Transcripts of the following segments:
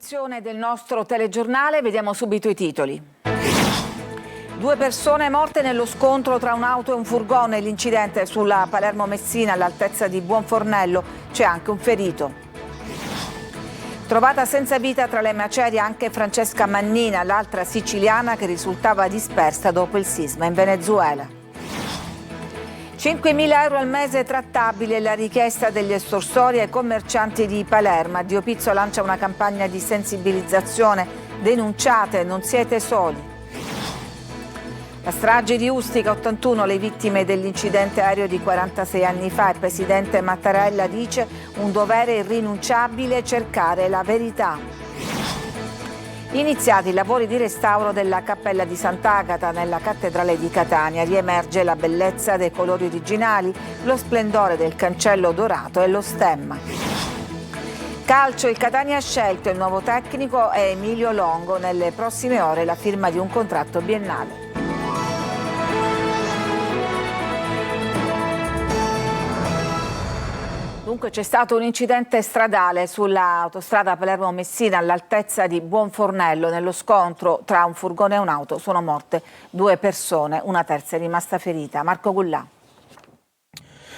edizione del nostro telegiornale, vediamo subito i titoli. 2 persone morte nello scontro tra un'auto e un furgone. L'incidente sulla Palermo-Messina all'altezza di Buonfornello, c'è anche un ferito. Trovata senza vita tra le macerie anche Francesca Mannina, l'altra siciliana che risultava dispersa dopo il sisma in Venezuela. 5.000 euro al mese trattabile è la richiesta degli estorsori ai commercianti di Palermo. Dio Pizzo lancia una campagna di sensibilizzazione. Denunciate, non siete soli. La strage di Ustica, 81 le vittime dell'incidente aereo di 46 anni fa. Il presidente Mattarella dice un dovere irrinunciabile cercare la verità. Iniziati i lavori di restauro della Cappella di Sant'Agata nella cattedrale di Catania. Riemerge la bellezza dei colori originali, lo splendore del cancello dorato e lo stemma. Calcio, il Catania ha scelto il nuovo tecnico è Emilio Longo. Nelle prossime ore la firma di un contratto biennale. Dunque c'è stato un incidente stradale sull'autostrada Palermo-Messina all'altezza di Buonfornello. Nello scontro tra un furgone e un'auto sono morte 2 persone, una terza è rimasta ferita. Marco Gullà.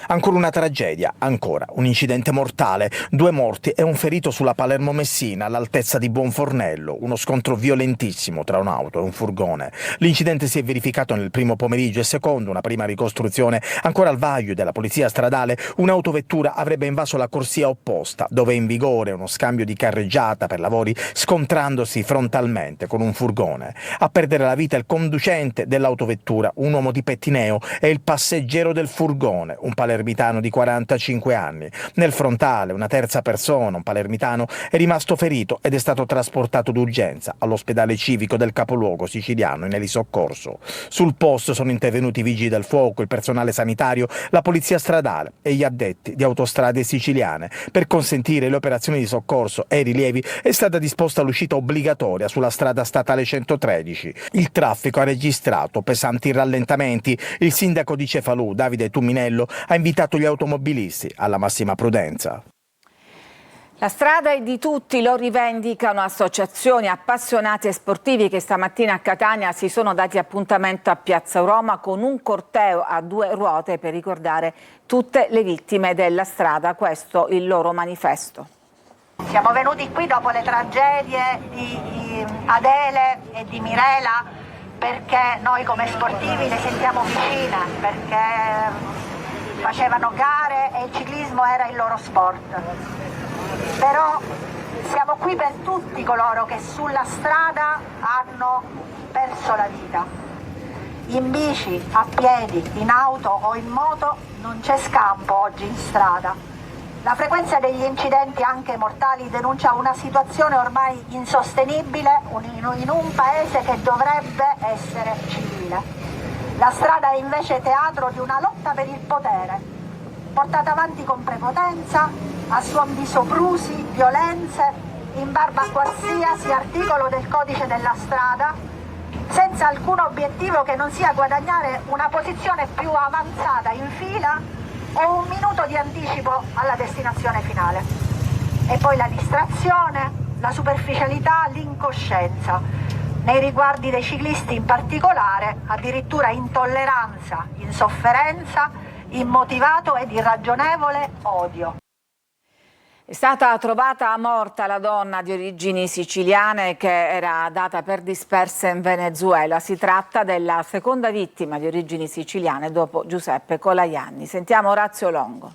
Ancora una tragedia, ancora un incidente mortale, 2 morti e un ferito sulla Palermo-Messina all'altezza di Buonfornello, uno scontro violentissimo tra un'auto e un furgone. L'incidente si è verificato nel primo pomeriggio e secondo una prima ricostruzione ancora al vaglio della polizia stradale, un'autovettura avrebbe invaso la corsia opposta, dove è in vigore uno scambio di carreggiata per lavori, scontrandosi frontalmente con un furgone. A perdere la vita il conducente dell'autovettura, un uomo di pettineo, e il passeggero del furgone, un palermitano di 45 anni. Nel frontale una terza persona, un palermitano, è rimasto ferito ed è stato trasportato d'urgenza all'ospedale civico del capoluogo siciliano in elisoccorso. Sul posto sono intervenuti i vigili del fuoco, il personale sanitario, la polizia stradale e gli addetti di Autostrade Siciliane. Per consentire le operazioni di soccorso e i rilievi è stata disposta l'uscita obbligatoria sulla strada statale 113. Il traffico ha registrato pesanti rallentamenti. Il sindaco di Cefalù, Davide Tuminello, ha invitato gli automobilisti alla massima prudenza. La strada è di tutti, lo rivendicano associazioni, appassionati e sportivi che stamattina a Catania si sono dati appuntamento a Piazza Roma con un corteo a 2 ruote per ricordare tutte le vittime della strada. Questo il loro manifesto. Siamo venuti qui dopo le tragedie di Adele e di Mirela perché noi come sportivi le sentiamo vicine, perché facevano gare e il ciclismo era il loro sport. Però siamo qui per tutti coloro che sulla strada hanno perso la vita. In bici, a piedi, in auto o in moto non c'è scampo oggi in strada. La frequenza degli incidenti anche mortali denuncia una situazione ormai insostenibile in un paese che dovrebbe essere civile. La strada è invece teatro di una lotta per il potere, portata avanti con prepotenza, a suon di soprusi, violenze, in barba a qualsiasi articolo del codice della strada, senza alcun obiettivo che non sia guadagnare una posizione più avanzata in fila o un minuto di anticipo alla destinazione finale. E poi la distrazione, la superficialità, l'incoscienza. Nei riguardi dei ciclisti in particolare, addirittura intolleranza, insofferenza, immotivato ed irragionevole odio. È stata trovata morta la donna di origini siciliane che era data per dispersa in Venezuela. Si tratta della seconda vittima di origini siciliane dopo Giuseppe Colajanni. Sentiamo Orazio Longo.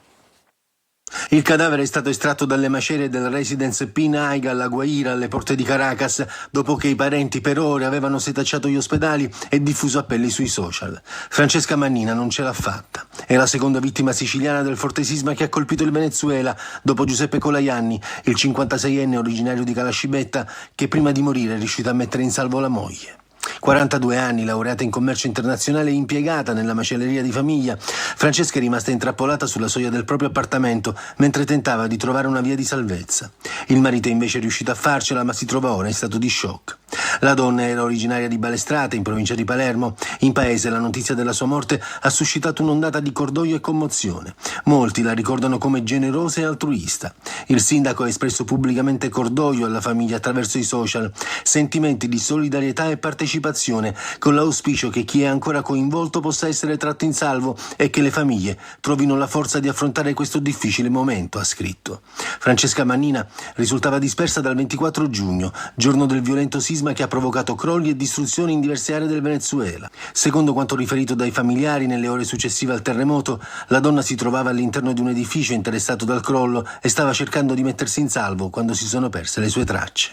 Il cadavere è stato estratto dalle macerie del residence Pinaiga alla Guaira alle porte di Caracas dopo che i parenti per ore avevano setacciato gli ospedali e diffuso appelli sui social. Francesca Mannina non ce l'ha fatta. È la seconda vittima siciliana del forte sisma che ha colpito il Venezuela dopo Giuseppe Colajanni, il 56enne originario di Calascibetta che prima di morire è riuscito a mettere in salvo la moglie. 42 anni, laureata in commercio internazionale e impiegata nella macelleria di famiglia, Francesca è rimasta intrappolata sulla soglia del proprio appartamento mentre tentava di trovare una via di salvezza. Il marito è invece riuscito a farcela, ma si trova ora in stato di shock. La donna era originaria di Balestrate, in provincia di Palermo. In paese la notizia della sua morte ha suscitato un'ondata di cordoglio e commozione. Molti la ricordano come generosa e altruista. Il sindaco ha espresso pubblicamente cordoglio alla famiglia attraverso i social, sentimenti di solidarietà e partecipazione, con l'auspicio che chi è ancora coinvolto possa essere tratto in salvo e che le famiglie trovino la forza di affrontare questo difficile momento, ha scritto. Francesca Mannina risultava dispersa dal 24 giugno, giorno del violento sisma che ha provocato crolli e distruzioni in diverse aree del Venezuela. Secondo quanto riferito dai familiari, nelle ore successive al terremoto, la donna si trovava all'interno di un edificio interessato dal crollo e stava cercando di mettersi in salvo quando si sono perse le sue tracce.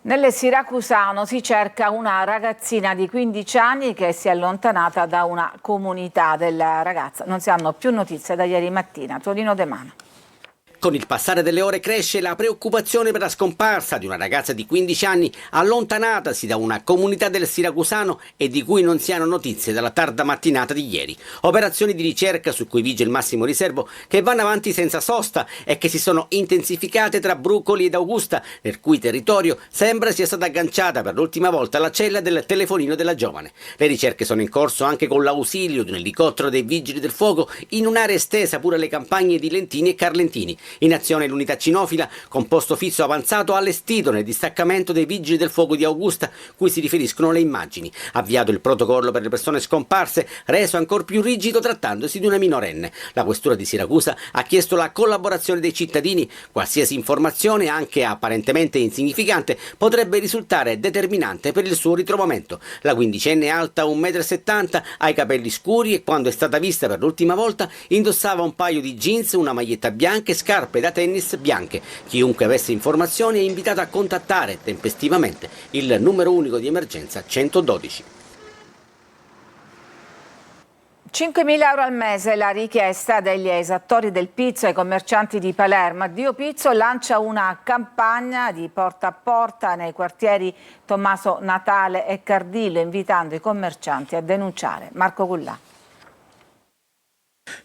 Nel Siracusano si cerca una ragazzina di 15 anni che si è allontanata da una comunità. Della ragazza non si hanno più notizie da ieri mattina. Tonino De Mano. Con il passare delle ore cresce la preoccupazione per la scomparsa di una ragazza di 15 anni allontanatasi da una comunità del Siracusano e di cui non si hanno notizie dalla tarda mattinata di ieri. Operazioni di ricerca su cui vige il massimo riservo che vanno avanti senza sosta e che si sono intensificate tra Brucoli ed Augusta, nel cui territorio sembra sia stata agganciata per l'ultima volta la cella del telefonino della giovane. Le ricerche sono in corso anche con l'ausilio di un elicottero dei Vigili del Fuoco in un'area estesa pure alle campagne di Lentini e Carlentini. In azione l'unità cinofila, con posto fisso avanzato allestito nel distaccamento dei Vigili del Fuoco di Augusta, cui si riferiscono le immagini. Avviato il protocollo per le persone scomparse, reso ancor più rigido trattandosi di una minorenne. La questura di Siracusa ha chiesto la collaborazione dei cittadini. Qualsiasi informazione, anche apparentemente insignificante, potrebbe risultare determinante per il suo ritrovamento. La quindicenne è alta 1,70 m, ha i capelli scuri e quando è stata vista per l'ultima volta indossava un paio di jeans, una maglietta bianca e scarpe da tennis bianche. Chiunque avesse informazioni è invitato a contattare tempestivamente il numero unico di emergenza 112. 5.000 euro al mese la richiesta degli esattori del pizzo ai commercianti di Palermo. Dio Pizzo lancia una campagna di porta a porta nei quartieri Tommaso Natale e Cardillo, invitando i commercianti a denunciare. Marco Cullà.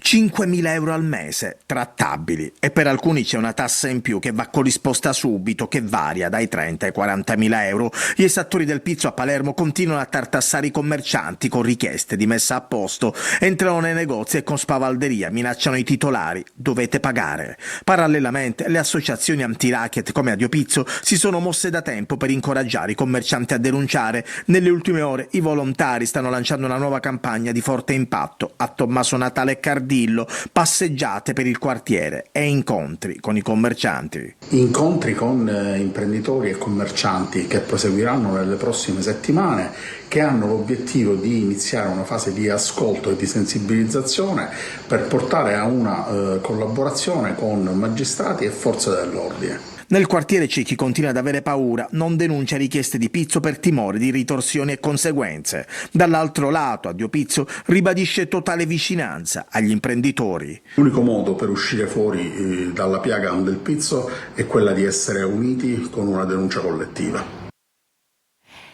5.000 euro al mese, trattabili, e per alcuni c'è una tassa in più che va corrisposta subito, che varia dai 30 ai 40.000 euro. Gli esattori del pizzo a Palermo continuano a tartassare i commercianti con richieste di messa a posto, entrano nei negozi e con spavalderia minacciano i titolari: dovete pagare. Parallelamente le associazioni anti-racket come Adio Pizzo si sono mosse da tempo per incoraggiare i commercianti a denunciare. Nelle ultime ore i volontari stanno lanciando una nuova campagna di forte impatto a Tommaso Natale e Cardillo, passeggiate per il quartiere e incontri con i commercianti. Incontri con imprenditori e commercianti che proseguiranno nelle prossime settimane, che hanno l'obiettivo di iniziare una fase di ascolto e di sensibilizzazione per portare a una collaborazione con magistrati e forze dell'ordine. Nel quartiere c'è chi continua ad avere paura, non denuncia richieste di pizzo per timore di ritorsioni e conseguenze. Dall'altro lato, Adio Pizzo ribadisce totale vicinanza agli imprenditori. L'unico modo per uscire fuori dalla piaga del pizzo è quella di essere uniti con una denuncia collettiva.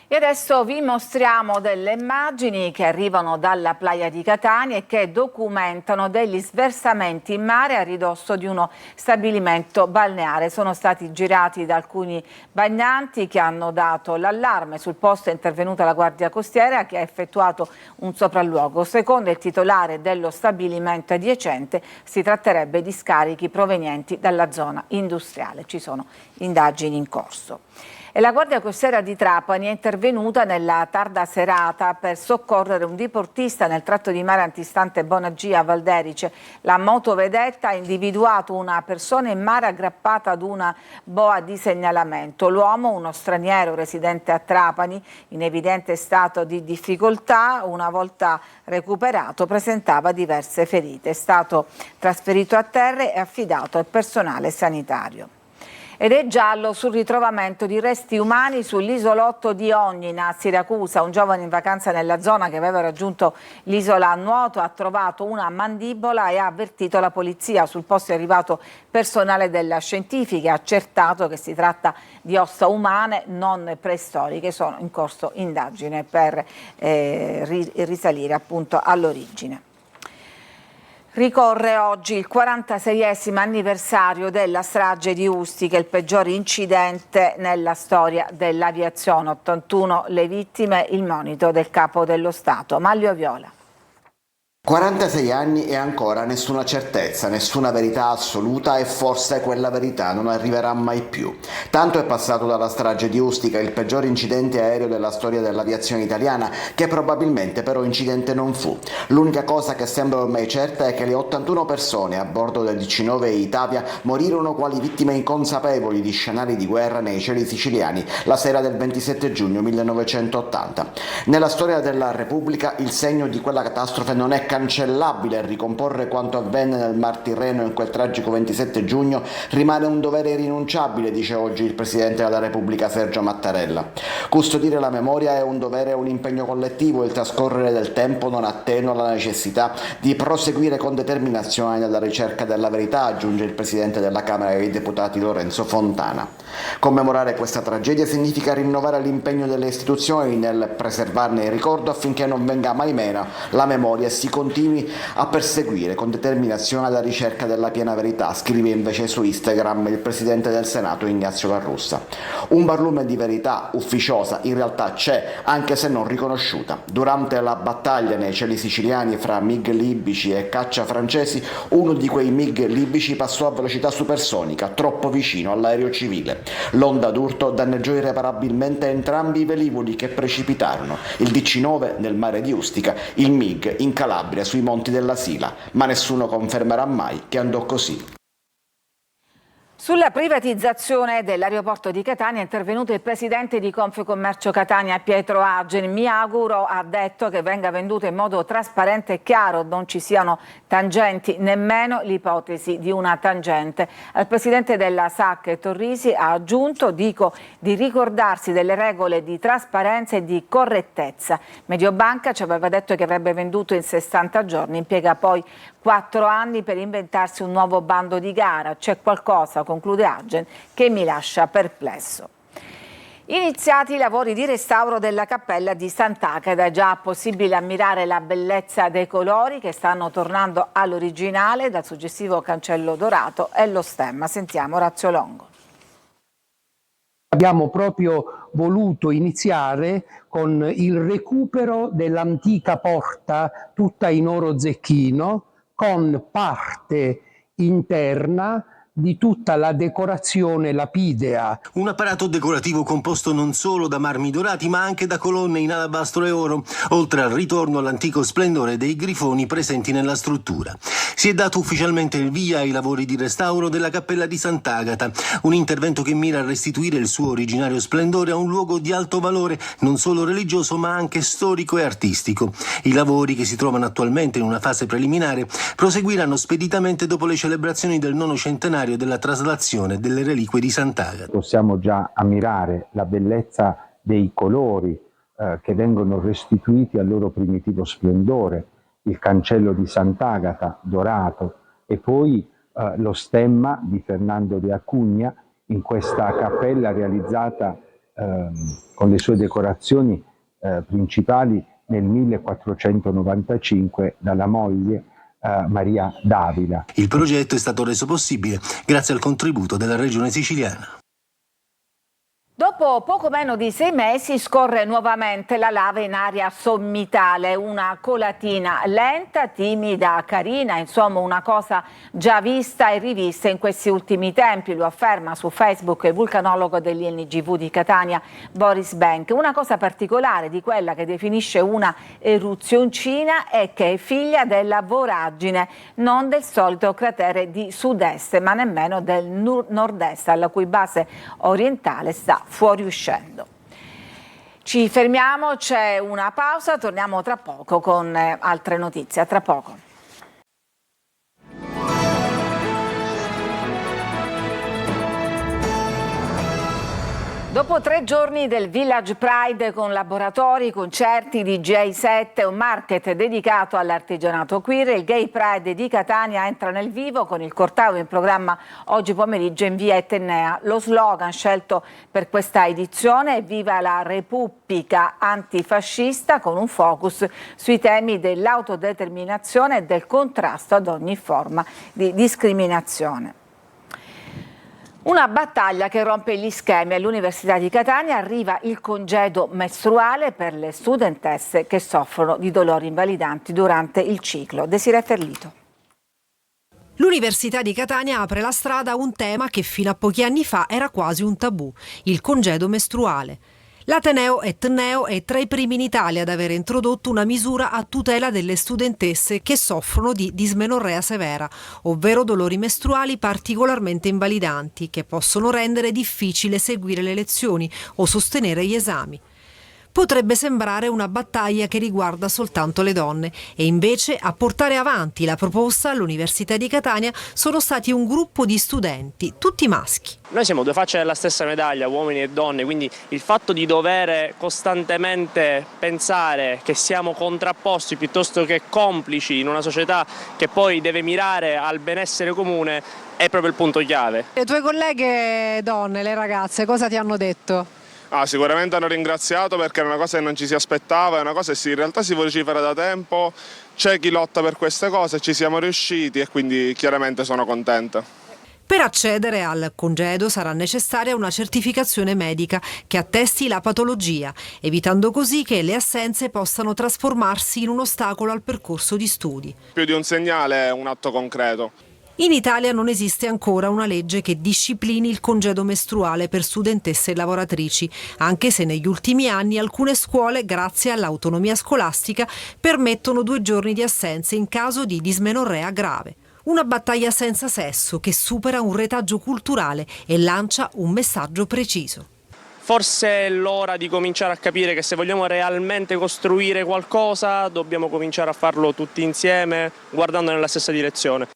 E adesso vi mostriamo delle immagini che arrivano dalla playa di Catania e che documentano degli sversamenti in mare a ridosso di uno stabilimento balneare. Sono stati girati da alcuni bagnanti che hanno dato l'allarme. Sul posto è intervenuta la Guardia Costiera che ha effettuato un sopralluogo. Secondo il titolare dello stabilimento adiacente si tratterebbe di scarichi provenienti dalla zona industriale. Ci sono indagini in corso. E la Guardia Costiera di Trapani è intervenuta nella tarda serata per soccorrere un diportista nel tratto di mare antistante Bonagia a Valderice. La motovedetta ha individuato una persona in mare aggrappata ad una boa di segnalamento. L'uomo, uno straniero residente a Trapani, in evidente stato di difficoltà, una volta recuperato presentava diverse ferite. È stato trasferito a terra e affidato al personale sanitario. Ed è giallo sul ritrovamento di resti umani sull'isolotto di Ognina a Siracusa. Un giovane in vacanza nella zona che aveva raggiunto l'isola a nuoto ha trovato una mandibola e ha avvertito la polizia. Sul posto è arrivato personale della scientifica e ha accertato che si tratta di ossa umane non preistoriche. Sono in corso indagine per risalire appunto all'origine. Ricorre oggi il 46esimo anniversario della strage di Ustica, il peggior incidente nella storia dell'aviazione. 81 le vittime, il monito del Capo dello Stato. Manlio Viola. 46 anni e ancora nessuna certezza, nessuna verità assoluta e forse quella verità non arriverà mai più. Tanto è passato dalla strage di Ustica, il peggior incidente aereo della storia dell'aviazione italiana, che probabilmente però incidente non fu. L'unica cosa che sembra ormai certa è che le 81 persone a bordo del DC-9 Itavia morirono quali vittime inconsapevoli di scenari di guerra nei cieli siciliani la sera del 27 giugno 1980. Nella storia della Repubblica il segno di quella catastrofe non è cancellabile. Ricomporre quanto avvenne nel Mar Tirreno in quel tragico 27 giugno rimane un dovere irrinunciabile, dice oggi il Presidente della Repubblica Sergio Mattarella. Custodire la memoria è un dovere e un impegno collettivo. Il trascorrere del tempo non attenua la necessità di proseguire con determinazione nella ricerca della verità, aggiunge il Presidente della Camera dei Deputati Lorenzo Fontana. Commemorare questa tragedia significa rinnovare l'impegno delle istituzioni nel preservarne il ricordo affinché non venga mai meno la memoria e si continui a perseguire con determinazione la ricerca della piena verità, scrive invece su Instagram il Presidente del Senato Ignazio La Russa. Un barlume di verità ufficiosa in realtà c'è, anche se non riconosciuta. Durante la battaglia nei cieli siciliani fra MiG libici e caccia francesi, uno di quei MiG libici passò a velocità supersonica, troppo vicino all'aereo civile. L'onda d'urto danneggiò irreparabilmente entrambi i velivoli che precipitarono, il DC-9 nel mare di Ustica, il MiG in Calabria sui monti della Sila, ma nessuno confermerà mai che andò così. Sulla privatizzazione dell'aeroporto di Catania è intervenuto il presidente di Confcommercio Catania, Pietro Agen. Mi auguro, ha detto, che venga venduto in modo trasparente e chiaro, non ci siano tangenti, nemmeno l'ipotesi di una tangente. Al presidente della SAC Torrisi ha aggiunto, dico, di ricordarsi delle regole di trasparenza e di correttezza. Mediobanca ci aveva detto che avrebbe venduto in 60 giorni, impiega poi 4 anni per inventarsi un nuovo bando di gara. C'è qualcosa, conclude Agen, che mi lascia perplesso. Iniziati i lavori di restauro della cappella di Sant'Agata, è già possibile ammirare la bellezza dei colori che stanno tornando all'originale dal suggestivo cancello dorato e lo stemma. Sentiamo Orazio Longo. Abbiamo proprio voluto iniziare con il recupero dell'antica porta tutta in oro zecchino, con parte interna di tutta la decorazione lapidea. Un apparato decorativo composto non solo da marmi dorati ma anche da colonne in alabastro e oro, oltre al ritorno all'antico splendore dei grifoni presenti nella struttura. Si è dato ufficialmente il via ai lavori di restauro della cappella di Sant'Agata, un intervento che mira a restituire il suo originario splendore a un luogo di alto valore non solo religioso ma anche storico e artistico. I lavori, che si trovano attualmente in una fase preliminare, proseguiranno speditamente dopo le celebrazioni del 9° centenario della traslazione delle reliquie di Sant'Agata. Possiamo già ammirare la bellezza dei colori che vengono restituiti al loro primitivo splendore, il cancello di Sant'Agata dorato e poi lo stemma di Fernando de Acugna in questa cappella realizzata con le sue decorazioni principali nel 1495 dalla moglie Maria d'Avila. Il progetto è stato reso possibile grazie al contributo della Regione Siciliana. Dopo poco meno di 6 mesi scorre nuovamente la lava in area sommitale, una colatina lenta, timida, carina, insomma una cosa già vista e rivista in questi ultimi tempi, lo afferma su Facebook il vulcanologo dell'INGV di Catania Boris Benck. Una cosa particolare di quella che definisce una eruzioncina è che è figlia della voragine, non del solito cratere di sud-est ma nemmeno del nord-est, alla cui base orientale sta fuoriuscendo. Ci fermiamo, c'è una pausa, torniamo tra poco con altre notizie. A tra poco. Dopo 3 giorni del Village Pride con laboratori, concerti, DJ set e un market dedicato all'artigianato queer, il Gay Pride di Catania entra nel vivo con il corteo in programma oggi pomeriggio in via Etnea. Lo slogan scelto per questa edizione è Viva la Repubblica antifascista, con un focus sui temi dell'autodeterminazione e del contrasto ad ogni forma di discriminazione. Una battaglia che rompe gli schemi. All'Università di Catania arriva il congedo mestruale per le studentesse che soffrono di dolori invalidanti durante il ciclo. Desiree Ferlito. L'Università di Catania apre la strada a un tema che fino a pochi anni fa era quasi un tabù, il congedo mestruale. L'Ateneo Etneo è tra i primi in Italia ad aver introdotto una misura a tutela delle studentesse che soffrono di dismenorrea severa, ovvero dolori mestruali particolarmente invalidanti che possono rendere difficile seguire le lezioni o sostenere gli esami. Potrebbe sembrare una battaglia che riguarda soltanto le donne e invece a portare avanti la proposta all'Università di Catania sono stati un gruppo di studenti, tutti maschi. Noi siamo due facce della stessa medaglia, uomini e donne, quindi il fatto di dover costantemente pensare che siamo contrapposti piuttosto che complici in una società che poi deve mirare al benessere comune è proprio il punto chiave. Le tue colleghe donne, le ragazze, cosa ti hanno detto? Sicuramente hanno ringraziato perché era una cosa che non ci si aspettava, è una cosa che in realtà si vocifera da tempo, c'è chi lotta per queste cose, ci siamo riusciti e quindi chiaramente sono contenta. Per accedere al congedo sarà necessaria una certificazione medica che attesti la patologia, evitando così che le assenze possano trasformarsi in un ostacolo al percorso di studi. Più di un segnale è un atto concreto. In Italia non esiste ancora una legge che disciplini il congedo mestruale per studentesse e lavoratrici, anche se negli ultimi anni alcune scuole, grazie all'autonomia scolastica, permettono 2 giorni di assenze in caso di dismenorrea grave. Una battaglia senza sesso che supera un retaggio culturale e lancia un messaggio preciso. Forse è l'ora di cominciare a capire che se vogliamo realmente costruire qualcosa dobbiamo cominciare a farlo tutti insieme, guardando nella stessa direzione.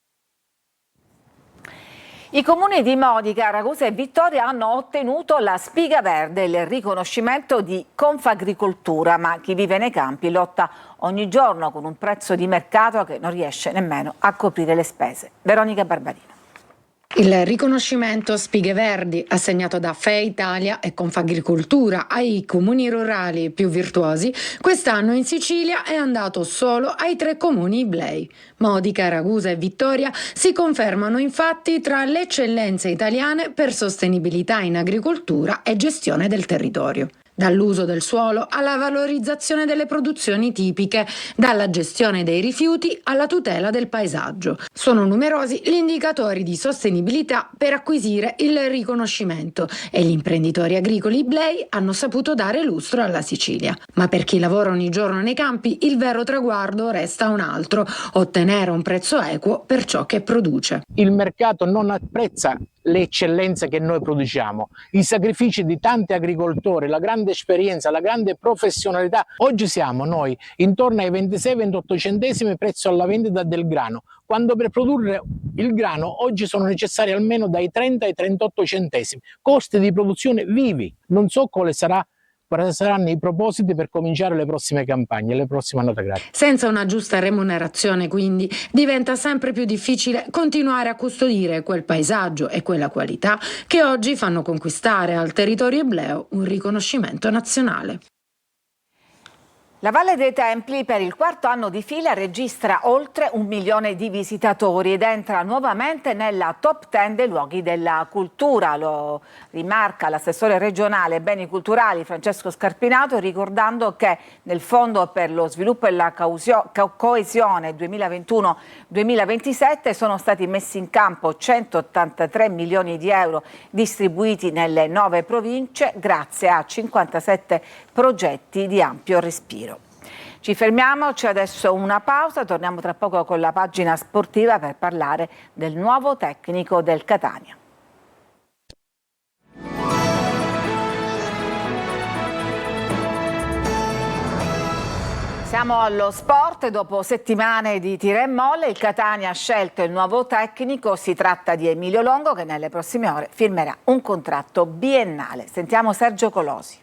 I comuni di Modica, Ragusa e Vittoria hanno ottenuto la Spiga Verde, il riconoscimento di Confagricoltura, ma chi vive nei campi lotta ogni giorno con un prezzo di mercato che non riesce nemmeno a coprire le spese. Veronica Barbarino. Il riconoscimento Spighe Verdi assegnato da FEI Italia e Confagricoltura ai comuni rurali più virtuosi quest'anno in Sicilia è andato solo ai 3 comuni Iblei. Modica, Ragusa e Vittoria si confermano infatti tra le eccellenze italiane per sostenibilità in agricoltura e gestione del territorio. Dall'uso del suolo alla valorizzazione delle produzioni tipiche, dalla gestione dei rifiuti alla tutela del paesaggio. Sono numerosi gli indicatori di sostenibilità per acquisire il riconoscimento e gli imprenditori agricoli iblei hanno saputo dare lustro alla Sicilia. Ma per chi lavora ogni giorno nei campi il vero traguardo resta un altro: ottenere un prezzo equo per ciò che produce. Il mercato non apprezza le eccellenze che noi produciamo, i sacrifici di tanti agricoltori, la grande esperienza, la grande professionalità. Oggi siamo noi intorno ai 26-28 centesimi prezzo alla vendita del grano, quando per produrre il grano oggi sono necessari almeno dai 30 ai 38 centesimi, costi di produzione vivi. Non so quali saranno i propositi per cominciare le prossime campagne, le prossime annate agrarie. Senza una giusta remunerazione, quindi, diventa sempre più difficile continuare a custodire quel paesaggio e quella qualità che oggi fanno conquistare al territorio ebleo un riconoscimento nazionale. La Valle dei Templi per il 4º anno di fila registra oltre 1 milione di visitatori ed entra nuovamente nella top 10 dei luoghi della cultura. Lo rimarca l'assessore regionale ai beni culturali Francesco Scarpinato, ricordando che nel Fondo per lo sviluppo e la coesione 2021-2027 sono stati messi in campo 183 milioni di euro distribuiti nelle 9 province grazie a 57 progetti di ampio respiro. Ci fermiamo, c'è adesso una pausa, torniamo tra poco con la pagina sportiva per parlare del nuovo tecnico del Catania. Passiamo allo sport. Dopo settimane di tira e molle, il Catania ha scelto il nuovo tecnico. Si tratta di Emilio Longo, che nelle prossime ore firmerà un contratto biennale. Sentiamo Sergio Colosi.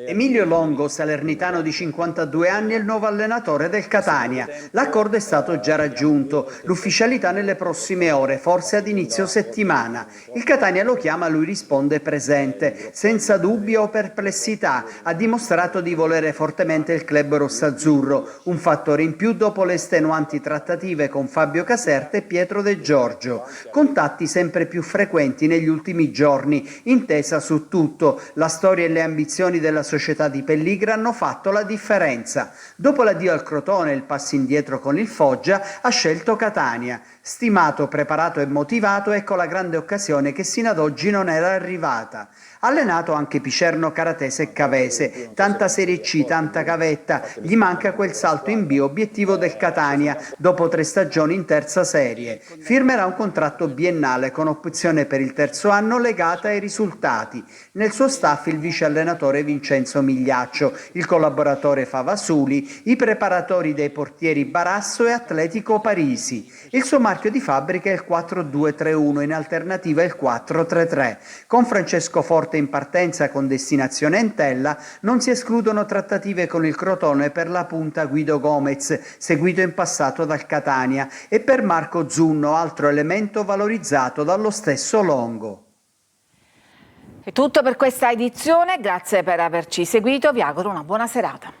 Emilio Longo, salernitano di 52 anni, è il nuovo allenatore del Catania. L'accordo è stato già raggiunto, l'ufficialità nelle prossime ore, forse ad inizio settimana. Il Catania lo chiama, lui risponde presente, senza dubbi o perplessità. Ha dimostrato di volere fortemente il club rossazzurro, un fattore in più dopo le estenuanti trattative con Fabio Caserta e Pietro De Giorgio. Contatti sempre più frequenti negli ultimi giorni, intesa su tutto, la storia e le ambizioni della società di Pelligra hanno fatto la differenza. Dopo l'addio al Crotone e il passo indietro con il Foggia, ha scelto Catania. Stimato, preparato e motivato, ecco la grande occasione che sino ad oggi non era arrivata. Allenato anche Picerno, Caratese e Cavese, tanta Serie C, tanta gavetta, gli manca quel salto in B, obiettivo del Catania, dopo 3 stagioni in terza serie. Firmerà un contratto biennale con opzione per il terzo anno legata ai risultati. Nel suo staff il vice allenatore Vincenzo Migliaccio, il collaboratore Favasuli, i preparatori dei portieri Barasso e Atletico Parisi. Il suo marchio di fabbrica è il 4-2-3-1, in alternativa il 4-3-3. Con Francesco Forte in partenza con destinazione Entella, non si escludono trattative con il Crotone per la punta Guido Gomez, seguito in passato dal Catania, e per Marco Zunno, altro elemento valorizzato dallo stesso Longo. È tutto per questa edizione, grazie per averci seguito, vi auguro una buona serata.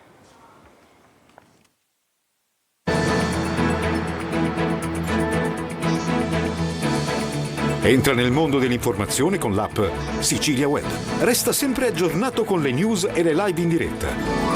Entra nel mondo dell'informazione con l'app Sicilia Web. Resta sempre aggiornato con le news e le live in diretta.